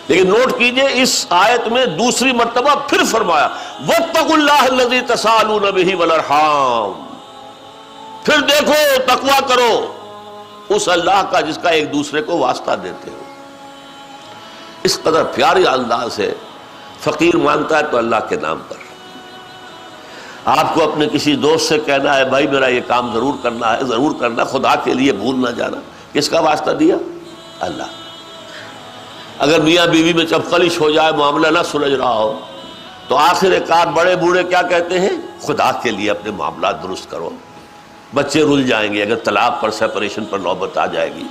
لیکن نوٹ کیجئے اس آیت میں دوسری مرتبہ پھر فرمایا واتقوا اللہ الذی تساءلون بہ والارحام، پھر دیکھو تقویٰ کرو اس اللہ کا جس کا ایک دوسرے کو واسطہ دیتے ہو۔ اس قدر پیاری انداز ہے، فقیر مانگتا ہے تو اللہ کے نام پر۔ آپ کو اپنے کسی دوست سے کہنا ہے بھائی میرا یہ کام ضرور کرنا ہے، ضرور کرنا، خدا کے لیے بھول نہ جانا، کس کا واسطہ دیا؟ اللہ۔ اگر میاں بیوی میں چپقلش ہو جائے، معاملہ نہ سلجھ رہا ہو، تو آخر کار بڑے بوڑھے کیا کہتے ہیں؟ خدا کے لیے اپنے معاملات درست کرو۔ بچے رل جائیں گے اگر طلاق پر، سیپریشن پر نوبت آ جائے گی۔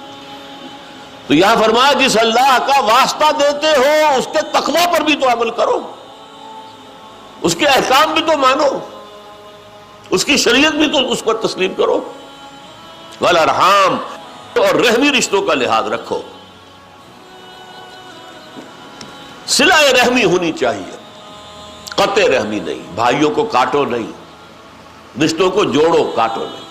تو یہاں فرمایا جس اللہ کا واسطہ دیتے ہو اس کے تقویٰ پر بھی تو عمل کرو، اس کے احکام بھی تو مانو، اس کی شریعت بھی تو اس پر تسلیم کرو۔ والارحام، اور رحمی رشتوں کا لحاظ رکھو، صلہ رحمی ہونی چاہیے، قطع رحمی نہیں، بھائیوں کو کاٹو نہیں، رشتوں کو جوڑو کاٹو نہیں۔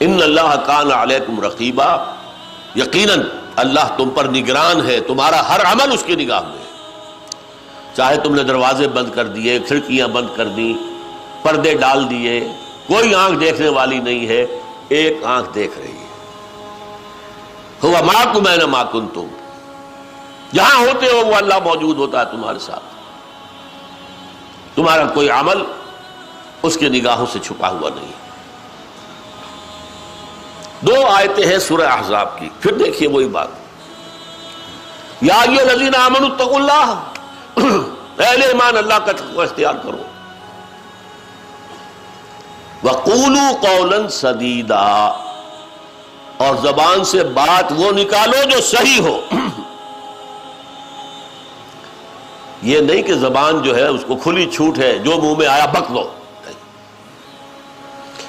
ان اللہ کان علیکم رقیبا، یقیناً اللہ تم پر نگران ہے، تمہارا ہر عمل اس کی نگاہ میں ہے۔ چاہے تم نے دروازے بند کر دیے، کھڑکیاں بند کر دی، پردے ڈال دیے، کوئی آنکھ دیکھنے والی نہیں ہے، ایک آنکھ دیکھ رہی ہے۔ ہوا معکم اینما کنتم، جہاں ہوتے ہو وہ اللہ موجود ہوتا ہے تمہارے ساتھ، تمہارا کوئی عمل اس کی نگاہوں سے چھپا ہوا نہیں۔ دو آیتیں ہیں سورہ احزاب کی، پھر دیکھیے وہی بات، یا ایھا الذین آمنوا اتقوا اللہ، اہل ایمان اللہ کا تقوی اختیار کرو، وقولوا قولا سدیدا، اور زبان سے بات وہ نکالو جو صحیح ہو۔ یہ نہیں کہ زبان جو ہے اس کو کھلی چھوٹ ہے، جو منہ میں آیا بک دو،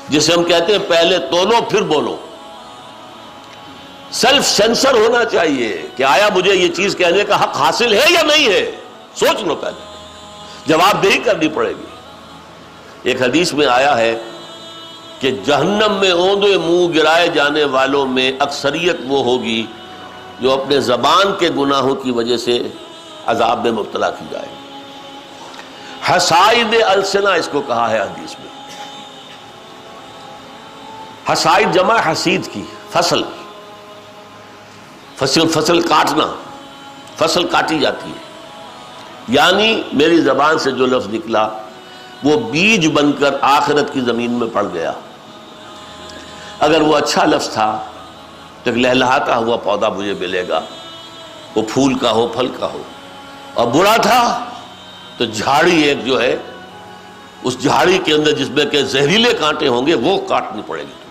جسے ہم کہتے ہیں پہلے تولو پھر بولو۔ سیلف سینسر ہونا چاہیے کہ آیا مجھے یہ چیز کہنے کا حق حاصل ہے یا نہیں ہے، سوچ لو، پہلے جواب دہی کرنی پڑے گی۔ ایک حدیث میں آیا ہے کہ جہنم میں اوندے منہ گرائے جانے والوں میں اکثریت وہ ہوگی جو اپنے زبان کے گناہوں کی وجہ سے عذاب میں مبتلا کی جائے۔ حسائد السنہ اس کو کہا ہے حدیث میں۔ حسائد جمع حسید کی، فصل کاٹنا، فصل کاٹی جاتی ہے، یعنی میری زبان سے جو لفظ نکلا وہ بیج بن کر آخرت کی زمین میں پڑ گیا۔ اگر وہ اچھا لفظ تھا تو ایک لہلہاتا ہوا پودا مجھے ملے گا، وہ پھول کا ہو، پھل کا ہو، اور برا تھا تو جھاڑی ایک جو ہے، اس جھاڑی کے اندر جس میں کہ زہریلے کانٹے ہوں گے وہ کاٹنی پڑے گی۔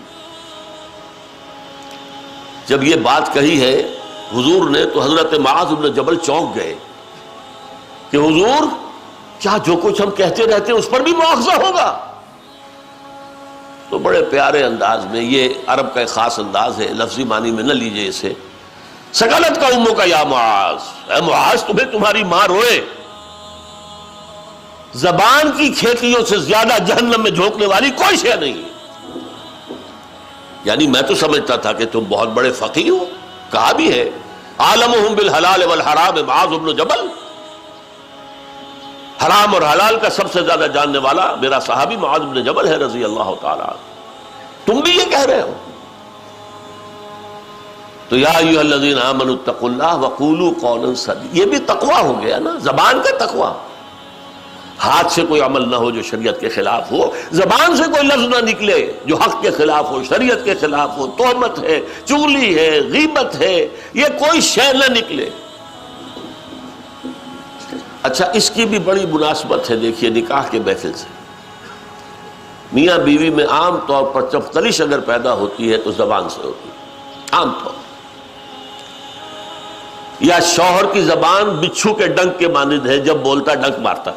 جب یہ بات کہی ہے حضور نے تو حضرت معاذ بن جبل چونک گئے کہ حضور کیا جو کچھ ہم کہتے رہتے ہیں اس پر بھی مواخذہ ہوگا؟ تو بڑے پیارے انداز میں، یہ عرب کا ایک خاص انداز ہے، لفظی معنی میں نہ لیجئے اسے، سکلت کا امو کا یا معاذ، اے معاذ تمہیں تمہاری ماں روئے۔ زبان کی کھیتیوں سے زیادہ جہنم میں جھونکنے والی کوئی شے نہیں ہے۔ یعنی میں تو سمجھتا تھا کہ تم بہت بڑے فقیہ ہو، کہا بھی ہے عالمہم بالحلال والحرام معاذ بن جبل، حرام اور حلال کا سب سے زیادہ جاننے والا میرا صحابی معاذ بن جبل ہے رضی اللہ تعالیٰ عنہ۔ تم بھی یہ کہہ رہے ہو؟ تو یا ایھا الذین آمنوا اتقوا اللہ وقولوا قولا سدیدا، یہ بھی تقویٰ ہو گیا نا، زبان کا تقویٰ۔ ہاتھ سے کوئی عمل نہ ہو جو شریعت کے خلاف ہو، زبان سے کوئی لفظ نہ نکلے جو حق کے خلاف ہو، شریعت کے خلاف ہو، تہمت ہے، چغلی ہے، غیبت ہے، یہ کوئی شے نہ نکلے۔ اچھا، اس کی بھی بڑی مناسبت ہے، دیکھیے نکاح کے محفل سے۔ میاں بیوی میں عام طور پر چپقلش اگر پیدا ہوتی ہے تو زبان سے ہوتی ہے، عام طور، یا شوہر کی زبان بچھو کے ڈنک کے مانند ہے، جب بولتا ڈنک مارتا۔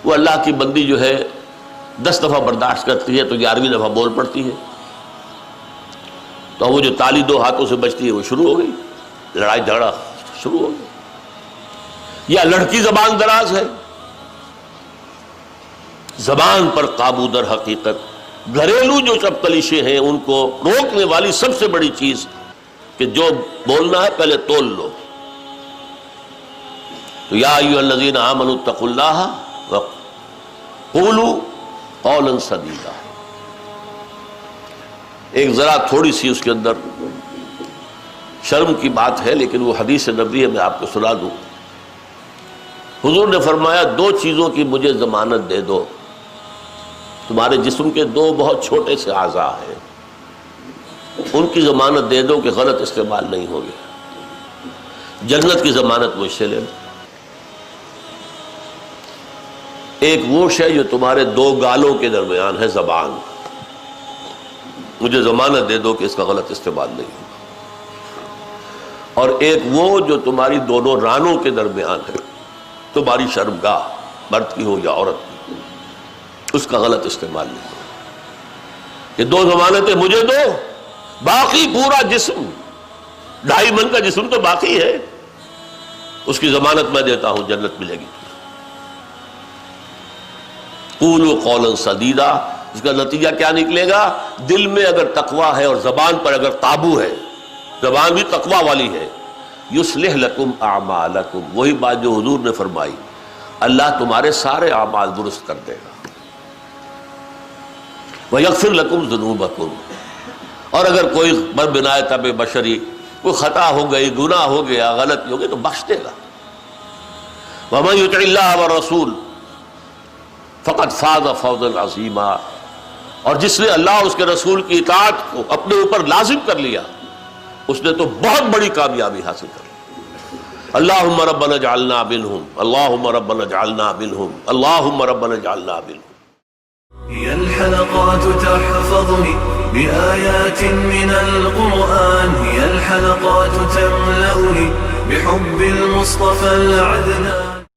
وہ اللہ کی بندی جو ہے 10 دفعہ برداشت کرتی ہے تو 11ویں دفعہ بول پڑتی ہے، تو وہ جو تالی 2 ہاتھوں سے بجتی ہے وہ شروع ہو گئی، لڑائی جھگڑا شروع ہو گئی۔ یا لڑکی زبان دراز ہے، زبان پر قابو در حقیقت گھریلو جو چپقلشیں ہیں ان کو روکنے والی سب سے بڑی چیز کہ جو بولنا ہے پہلے تول لو. تو یا ایھا الذین آمنوا اتقوا اللہ وقولوا قولا سدیدا. ایک ذرا تھوڑی سی اس کے اندر شرم کی بات ہے، لیکن وہ حدیث نبوی ہے، میں آپ کو سنا دوں. حضور نے فرمایا 2 چیزوں کی مجھے ضمانت دے دو. تمہارے جسم کے 2 بہت چھوٹے سے اعضاء ہیں، ان کی ضمانت دے دو کہ غلط استعمال نہیں ہوگی. جنت کی ضمانت مجھ سے لے لو. ایک وہ شے جو تمہارے 2 گالوں کے درمیان ہے، زبان، مجھے ضمانت دے دو کہ اس کا غلط استعمال نہیں ہوگا. اور ایک وہ جو تمہاری دونوں رانوں کے درمیان ہے، تمہاری شرمگاہ، مرد کی ہو یا عورت کی، اس کا غلط استعمال نہیں ہوگا. یہ 2 ضمانتیں مجھے دو، باقی پورا جسم، 2.5 من کا جسم تو باقی ہے، اس کی ضمانت میں دیتا ہوں، جنت ملے گی. قولوا قولا سدیدا. اس کا نتیجہ کیا نکلے گا؟ دل میں اگر تقویٰ ہے اور زبان پر اگر قابو ہے، زبان بھی تقویٰ والی ہے، یصلح لکم اعمالکم، وہی بات جو حضور نے فرمائی، اللہ تمہارے سارے اعمال درست کر دے گا. ویغفر لکم ذنوبکم، اور اگر کوئی بنائے طبع بشری کوئی خطا ہو گئی، گناہ ہو گیا، غلطی ہو گئی تو بخش دے گا. ومن یطع اللہ والرسول فقد فاز فوزا عظیما. اور جس نے اللہ اور اس کے رسول کی اطاعت کو اپنے اوپر لازم کر لیا، اس نے تو بہت بڑی کامیابی حاصل کر لی. اللہم ربنا اجعلنا منہم، اللہم ربنا اجعلنا منہم، اللہم ربنا اجعلنا منہم. هي الحلقات تحفظني بآيات من القرآن، هي الحلقات تملأني بحب المصطفى العدنان.